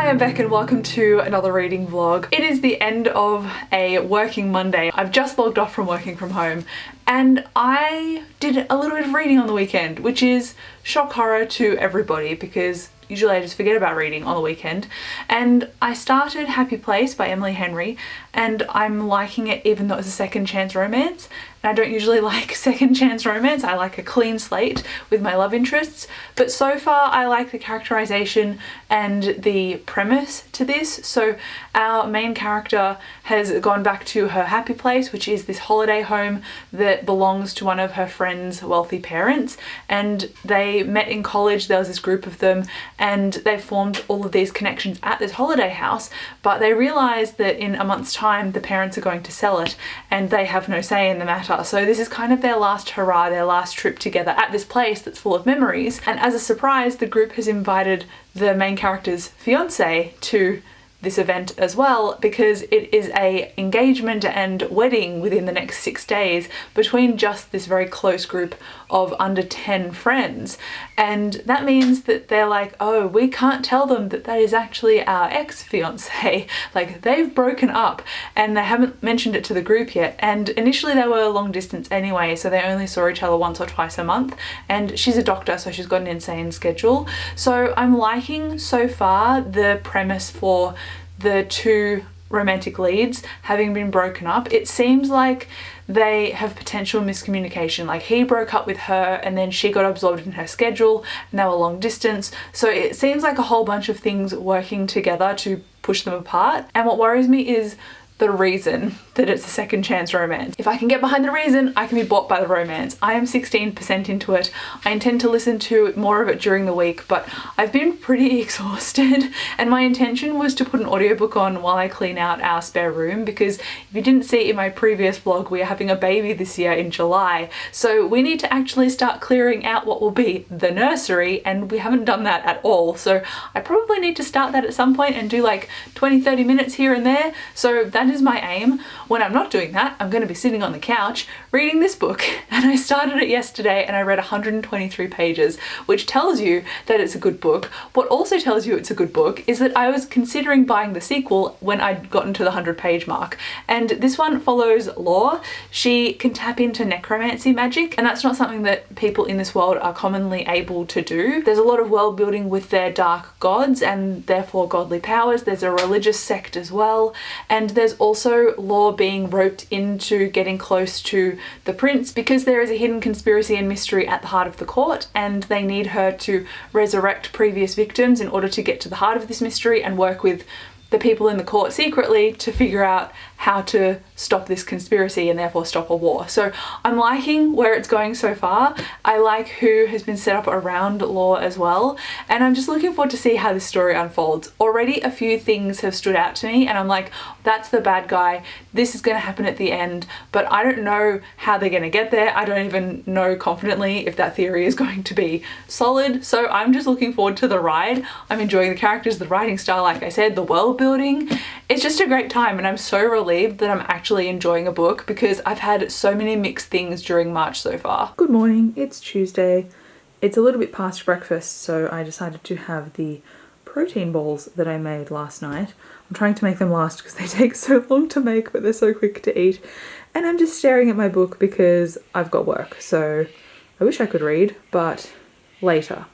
Hi, I'm Beck and welcome to another reading vlog. It is the end of a working Monday. I've just logged off from working from home and I did a little bit of reading on the weekend, which is shock horror to everybody because usually I just forget about reading on the weekend. And I started Happy Place by Emily Henry and I'm liking it even though it's a second chance romance. And I don't usually like second chance romance. I like a clean slate with my love interests. But so far I like the characterization and the premise to this. So our main character has gone back to her happy place, which is this holiday home that belongs to one of her friend's wealthy parents. And they met in college, there was this group of them, and they formed all of these connections at this holiday house, but they realized that in a month's time the parents are going to sell it and they have no say in the matter. So this is kind of their last hurrah, their last trip together at this place that's full of memories. And as a surprise, the group has invited the main character's fiance to this event as well, because it is a engagement and wedding within the next 6 days between just this very close group of under 10 friends. And that means that they're like, oh, we can't tell them that that is actually our ex-fiance. Like, they've broken up and they haven't mentioned it to the group yet. And initially they were long distance anyway, so they only saw each other once or twice a month. And she's a doctor, so she's got an insane schedule. So I'm liking so far the premise for the two romantic leads having been broken up. It seems like they have potential miscommunication. Like, he broke up with her and then she got absorbed in her schedule and they were long distance. So it seems like a whole bunch of things working together to push them apart. And what worries me is the reason that it's a second chance romance. If I can get behind the reason, I can be bought by the romance. I am 16% into it. I intend to listen to more of it during the week, but I've been pretty exhausted and my intention was to put an audiobook on while I clean out our spare room, because if you didn't see in my previous vlog, we are having a baby this year in July. So we need to actually start clearing out what will be the nursery, and we haven't done that at all. So I probably need to start that at some point and do like 20-30 minutes here and there. So that is my aim. When I'm not doing that, I'm going to be sitting on the couch reading this book. And I started it yesterday and I read 123 pages, which tells you that it's a good book. What also tells you it's a good book is that I was considering buying the sequel when I'd gotten to the 100-page mark. And this one follows Law. She can tap into necromancy magic, and that's not something that people in this world are commonly able to do. There's a lot of world building with their dark gods and therefore godly powers. There's a religious sect as well, and there's also Law being roped into getting close to the prince because there is a hidden conspiracy and mystery at the heart of the court, and they need her to resurrect previous victims in order to get to the heart of this mystery and work with the people in the court secretly to figure out how to stop this conspiracy and therefore stop a war. So I'm liking where it's going so far. I like who has been set up around Law as well, and I'm just looking forward to see how this story unfolds. Already a few things have stood out to me and I'm like, that's the bad guy, this is going to happen at the end, but I don't know how they're going to get there. I don't even know confidently if that theory is going to be solid, so I'm just looking forward to the ride. I'm enjoying the characters, the writing style, like I said, the world building. It's just a great time and I'm so relieved that I'm actually enjoying a book because I've had so many mixed things during March so far. Good morning, it's Tuesday. It's a little bit past breakfast, so I decided to have the protein balls that I made last night. I'm trying to make them last because they take so long to make, but they're so quick to eat. And I'm just staring at my book because I've got work, so I wish I could read, but later.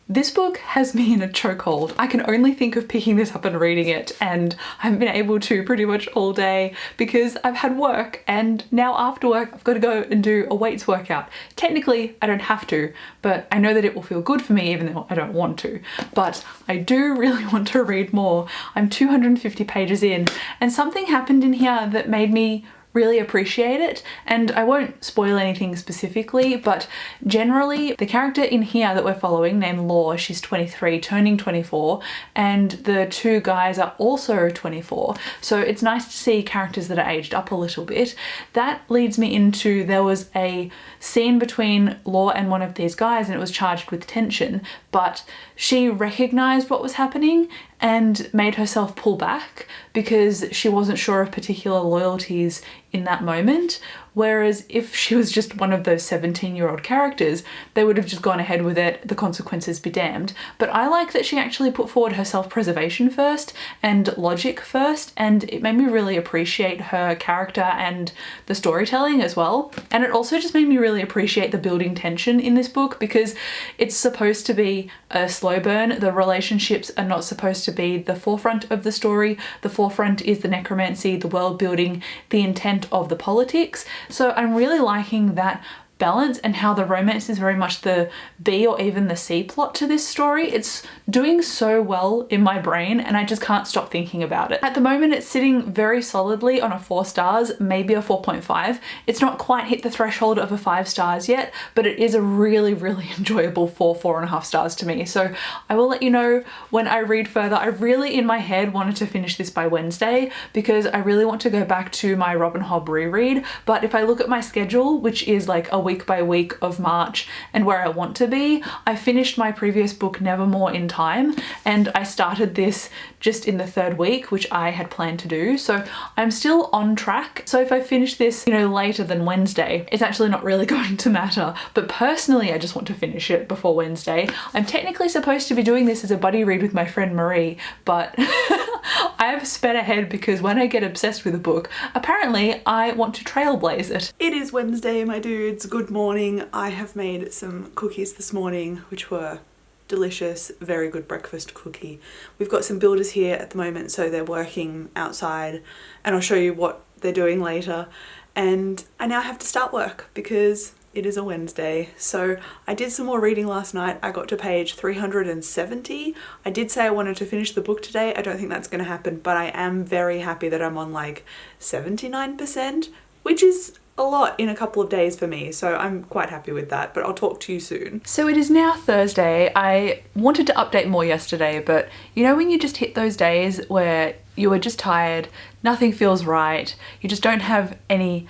This book has me in a chokehold. I can only think of picking this up and reading it, and I haven't been able to pretty much all day because I've had work, and now after work I've got to go and do a weights workout. Technically I don't have to, but I know that it will feel good for me even though I don't want to. But I do really want to read more. I'm 250 pages in and something happened in here that made me really appreciate it, and I won't spoil anything specifically, but generally the character in here that we're following named Law, she's 23 turning 24, and the two guys are also 24, so it's nice to see characters that are aged up a little bit. That leads me into, there was a scene between Law and one of these guys and it was charged with tension, but she recognized what was happening and made herself pull back because she wasn't sure of particular loyalties in that moment. Whereas if she was just one of those 17-year-old characters, they would have just gone ahead with it, the consequences be damned. But I like that she actually put forward her self-preservation first and logic first, and it made me really appreciate her character and the storytelling as well. And it also just made me really appreciate the building tension in this book, because it's supposed to be a slow burn. The relationships are not supposed to be the forefront of the story. The forefront is the necromancy, the world building, the intent of the politics. So I'm really liking that balance, and how the romance is very much the B or even the C plot to this story. It's doing so well in my brain, and I just can't stop thinking about it. At the moment, it's sitting very solidly on a 4 stars, maybe a 4.5. It's not quite hit the threshold of a 5 stars yet, but it is a really, really enjoyable 4.5 stars to me. So I will let you know when I read further. I really, in my head, wanted to finish this by Wednesday because I really want to go back to my Robin Hobb reread. But if I look at my schedule, which is like a week by week of March and where I want to be, I finished my previous book Nevermore in time, and I started this just in the 3rd week, which I had planned to do. So I'm still on track. So if I finish this, you know, later than Wednesday, it's actually not really going to matter. But personally, I just want to finish it before Wednesday. I'm technically supposed to be doing this as a buddy read with my friend Marie, but I've sped ahead because when I get obsessed with a book, apparently I want to trailblaze it. It is Wednesday, my dudes. Good morning. I have made some cookies this morning, which were delicious, very good breakfast cookie. We've got some builders here at the moment, so they're working outside, and I'll show you what they're doing later. And I now have to start work because it is a Wednesday. So I did some more reading last night. I got to page 370. I did say I wanted to finish the book today. I don't think that's going to happen, but I am very happy that I'm on like 79%, which is a lot in a couple of days for me, so I'm quite happy with that, but I'll talk to you soon. So it is now Thursday. I wanted to update more yesterday, but you know when you just hit those days where you are just tired, nothing feels right, you just don't have any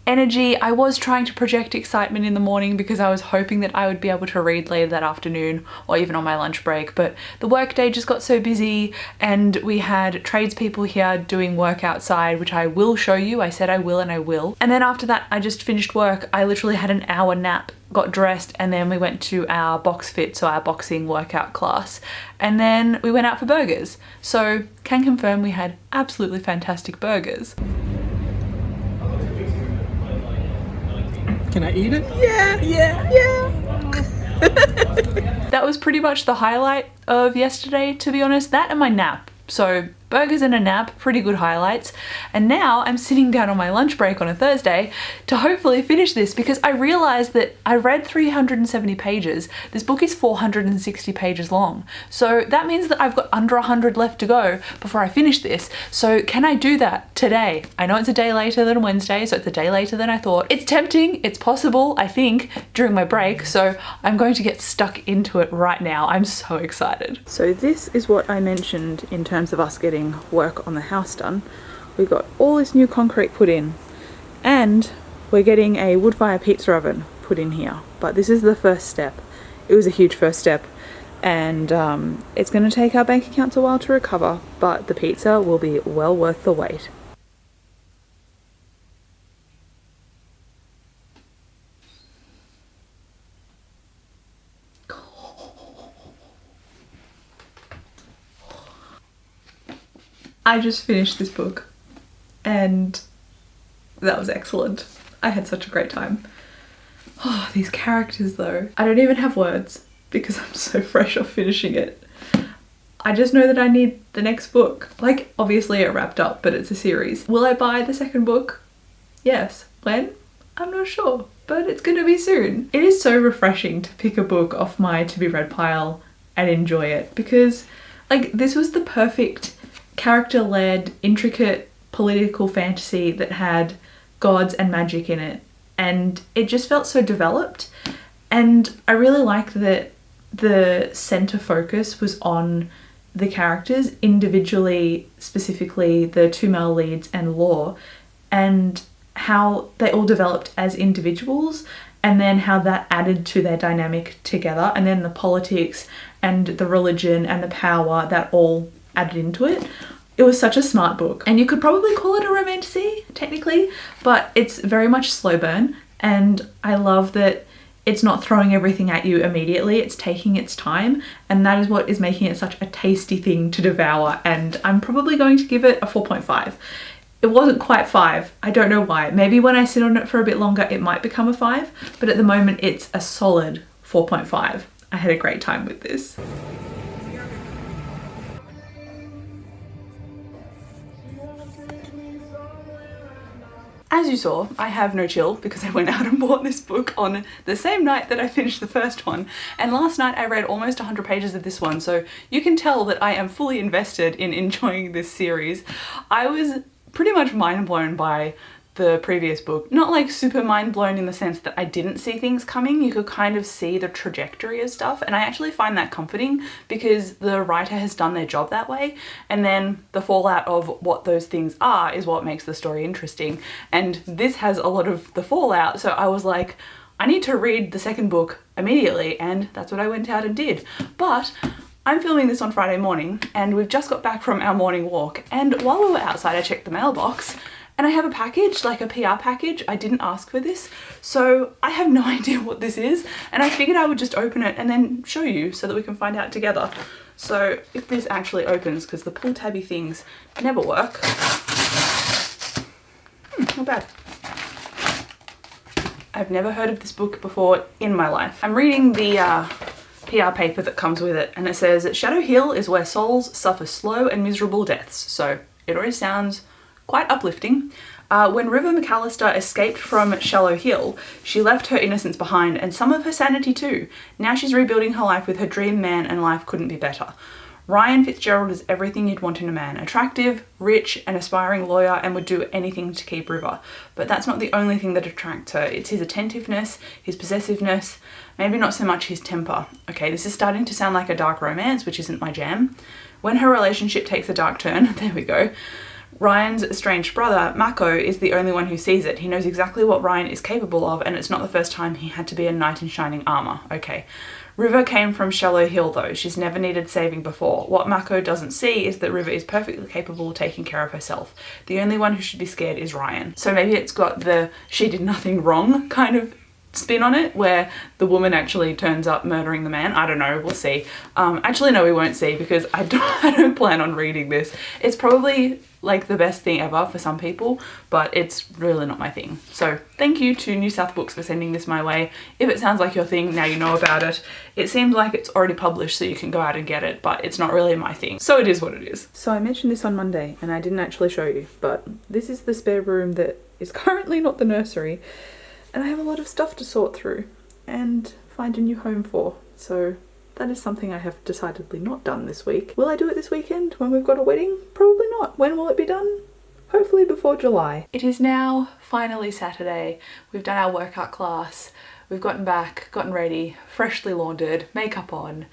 energy. I was trying to project excitement in the morning because I was hoping that I would be able to read later that afternoon or even on my lunch break, but the workday just got so busy, and we had tradespeople here doing work outside, which I will show you. I said I will, and I will. And then after that, I just finished work. I literally had an hour nap, got dressed, and then we went to our box fit, so our boxing workout class, and then we went out for burgers. So can confirm we had absolutely fantastic burgers. Can I eat it? Yeah. That was pretty much the highlight of yesterday, to be honest. That and my nap. So burgers and a nap, pretty good highlights. And now I'm sitting down on my lunch break on a Thursday to hopefully finish this, because I realized that I read 370 pages. This book is 460 pages long. So that means that I've got under 100 left to go before I finish this. So can I do that today? I know it's a day later than Wednesday, so it's a day later than I thought. It's tempting, it's possible, I think, during my break. So I'm going to get stuck into it right now. I'm so excited. So this is what I mentioned in terms of us getting work on the house done. We got all this new concrete put in, and we're getting a wood fire pizza oven put in here, but this is the first step. It was a huge first step, and it's going to take our bank accounts a while to recover, but the pizza will be well worth the wait. I just finished this book and that was excellent. I had such a great time. Oh, these characters though. I don't even have words because I'm so fresh off finishing it. I just know that I need the next book. Like, obviously it wrapped up, but it's a series. Will I buy the second book? Yes. When? I'm not sure, but it's gonna be soon. It is so refreshing to pick a book off my to be read pile and enjoy it, because like this was the perfect character-led, intricate political fantasy that had gods and magic in it, and it just felt so developed. And I really liked that the center focus was on the characters individually, specifically the 2 male leads and Law, and how they all developed as individuals, and then how that added to their dynamic together, and then the politics and the religion and the power that all added into it. It It was such a smart book, and you could probably call it a romantasy technically, but it's very much slow burn, and I love that it's not throwing everything at you immediately, it's taking its time, and that is what is making it such a tasty thing to devour, and I'm probably going to give it a 4.5. It wasn't quite 5, I don't know why. Maybe when I sit on it for a bit longer it might become a 5, but at the moment it's a solid 4.5. I had a great time with this. As you saw, I have no chill because I went out and bought this book on the same night that I finished the first one, and last night I read almost 100 pages of this one, so you can tell that I am fully invested in enjoying this series. I was pretty much mind blown by the previous book. Not like super mind blown in the sense that I didn't see things coming, you could kind of see the trajectory of stuff, and I actually find that comforting because the writer has done their job that way, and then the fallout of what those things are is what makes the story interesting, and this has a lot of the fallout, so I was like, I need to read the second book immediately, and that's what I went out and did. But I'm filming this on Friday morning and we've just got back from our morning walk, and while we were outside I checked the mailbox and I have a package, like a PR package. I didn't ask for this, so I have no idea what this is, and I figured I would just open it and then show you so that we can find out together. So if this actually opens, because the pull tabby things never work. Not bad. I've never heard of this book before in my life. I'm reading the PR paper that comes with it, and it says Shadow Hill is where souls suffer slow and miserable deaths. So it already sounds quite uplifting. When River McAllister escaped from Shallow Hill, she left her innocence behind and some of her sanity too. Now she's rebuilding her life with her dream man, and life couldn't be better. Ryan Fitzgerald is everything you'd want in a man. Attractive, rich, an aspiring lawyer, and would do anything to keep River. But that's not the only thing that attracts her. It's his attentiveness, his possessiveness, maybe not so much his temper. Okay, this is starting to sound like a dark romance, which isn't my jam. When her relationship takes a dark turn, there we go, Ryan's estranged brother, Mako, is the only one who sees it. He knows exactly what Ryan is capable of, and it's not the first time he had to be a knight in shining armour. Okay. River came from Shallow Hill though. She's never needed saving before. What Mako doesn't see is that River is perfectly capable of taking care of herself. The only one who should be scared is Ryan. So maybe it's got the she did nothing wrong kind of spin on it, where the woman actually turns up murdering the man. I don't know, we'll see. Actually no, we won't see, because I don't plan on reading this. It's probably like the best thing ever for some people, but it's really not my thing. So thank you to New South Books for sending this my way. If it sounds like your thing, now you know about it. It seems like it's already published so you can go out and get it, but it's not really my thing. So it is what it is. So I mentioned this on Monday and I didn't actually show you, but this is the spare room that is currently not the nursery. And I have a lot of stuff to sort through and find a new home for. So that is something I have decidedly not done this week. Will I do it this weekend when we've got a wedding? Probably not. When will it be done? Hopefully before July. It is now finally Saturday. We've done our workout class. We've gotten back, gotten ready, freshly laundered, makeup on.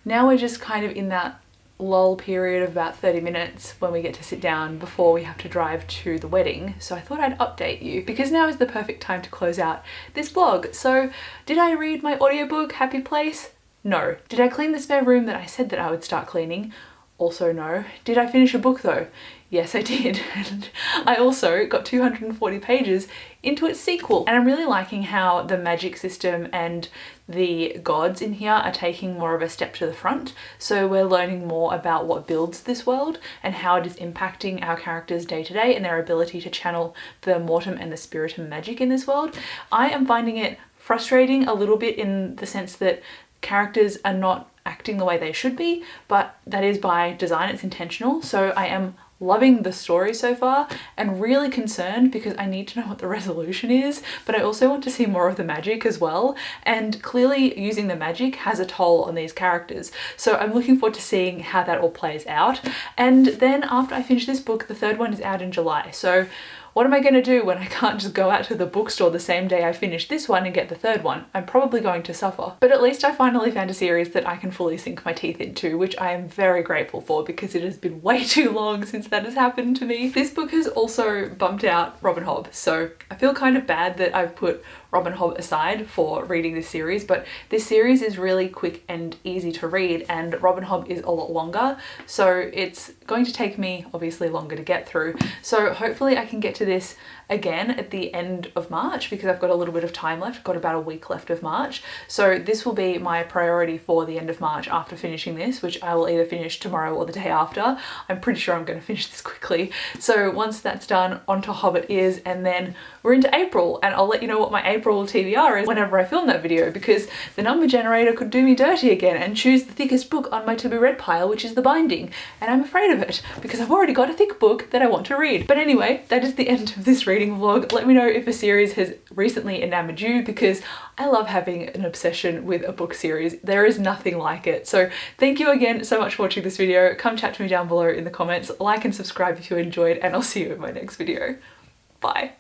Now we're just kind of in that lull period of about 30 minutes when we get to sit down before we have to drive to the wedding. So I thought I'd update you because now is the perfect time to close out this vlog. So did I read my audiobook, Happy Place? No. Did I clean the spare room that I said that I would start cleaning? Also no. Did I finish a book though? Yes, I did. And I also got 240 pages into its sequel. And I'm really liking how the magic system and the gods in here are taking more of a step to the front. So we're learning more about what builds this world and how it is impacting our characters day to day and their ability to channel the mortem and the spiritum magic in this world. I am finding it frustrating a little bit in the sense that characters are not acting the way they should be, but that is by design, it's intentional. So I am loving the story so far and really concerned because I need to know what the resolution is, but I also want to see more of the magic as well, and clearly using the magic has a toll on these characters. So I'm looking forward to seeing how that all plays out. And then after I finish this book, the third one is out in July. So what am I going to do when I can't just go out to the bookstore the same day I finish this one and get the third one? I'm probably going to suffer. But at least I finally found a series that I can fully sink my teeth into, which I am very grateful for because it has been way too long since that has happened to me. This book has also bumped out Robin Hobb, so I feel kind of bad that I've put Robin Hobb aside for reading this series, but this series is really quick and easy to read, and Robin Hobb is a lot longer, so it's going to take me obviously longer to get through. So hopefully I can get to this again at the end of March, because I've got a little bit of time left. I've got about a week left of March. So this will be my priority for the end of March after finishing this, which I will either finish tomorrow or the day after. I'm pretty sure I'm going to finish this quickly. So once that's done, on to Hobbit is, and then we're into April, and I'll let you know what my April TBR is whenever I film that video, because the number generator could do me dirty again and choose the thickest book on my to be read pile, which is The Binding, and I'm afraid of it because I've already got a thick book that I want to read. But anyway, that is the end of this reading vlog. Let me know if a series has recently enamored you, because I love having an obsession with a book series. There is nothing like it. So thank you again so much for watching this video. Come chat to me down below in the comments, like and subscribe if you enjoyed, and I'll see you in my next video. Bye.